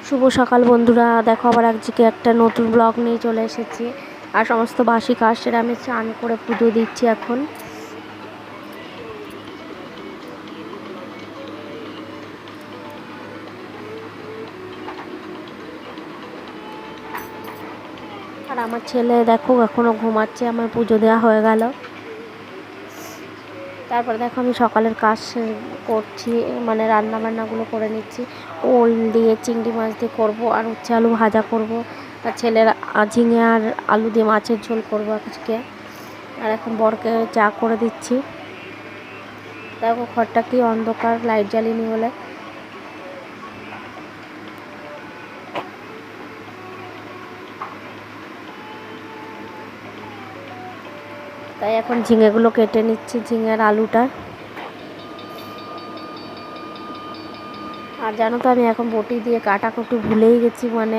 শুভ সকাল বন্ধুরা, দেখো আবার আজকে একটা নতুন ব্লগ নিয়ে চলে এসেছি। আর সমস্ত বাসি কাজ সেরে আমি স্নান করে পুজো দিচ্ছি এখন। আর আমার ছেলে দেখো এখনও ঘুমাচ্ছে, আমার পুজো দেওয়া হয়ে গেল। তারপরে দেখো আমি সকালের কাজ করছি, মানে রান্না বান্নাগুলো করে নিচ্ছি। ওল দিয়ে চিংড়ি মাছ দিয়ে করবো, আর উচ্ছে আলু ভাজা করব। আর ছেলের ঝিঙে আর আলু দিয়ে মাছের ঝোল করবো আজকে। আর এখন বরকে চা করে দিচ্ছি। দেখো ঘরটা কি অন্ধকার, লাইট জ্বালিনি বলে। তাই এখন ঝিঙেগুলো কেটে নিচ্ছি, ঝিঙের আলুটা। আর জানো তো আমি এখন বটি দিয়ে কাটাকুটি ভুলেই গেছি, মানে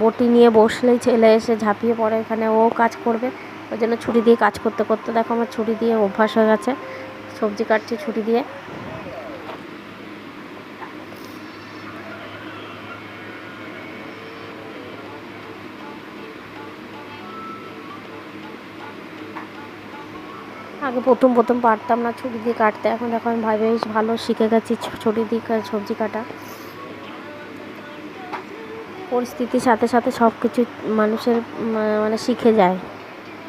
বটি নিয়ে বসলেই ছেলে এসে ঝাঁপিয়ে পড়ে, এখানে ও কাজ করবে। ওই জন্য ছুরি দিয়ে কাজ করতে করতে দেখো আমার ছুরি দিয়ে অভ্যাস হয়ে গেছে, সবজি কাটছি ছুরি দিয়ে। আগে প্রথম প্রথম পারতাম না ছুরি দিয়ে কাটতে, এখন দেখো আমি বেশ ভালো শিখে গেছি ছুরি দিয়ে সবজি কাটা। পরিস্থিতির সাথে সাথে সব কিছু মানুষের মানে শিখে যায়,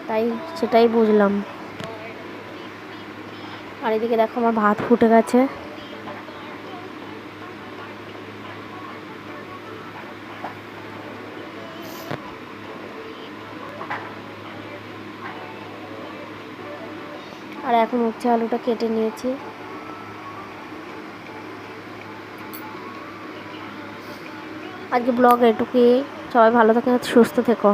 তাই সেটাই বুঝলাম। আর এদিকে দেখো আমার ভাত ফুটে গেছে। আর এখন উচ্ছে আলুটা কেটে নিয়েছি। আজকে ব্লগ এটুকুই। সবাই ভালো থেকো, সুস্থ থেকো।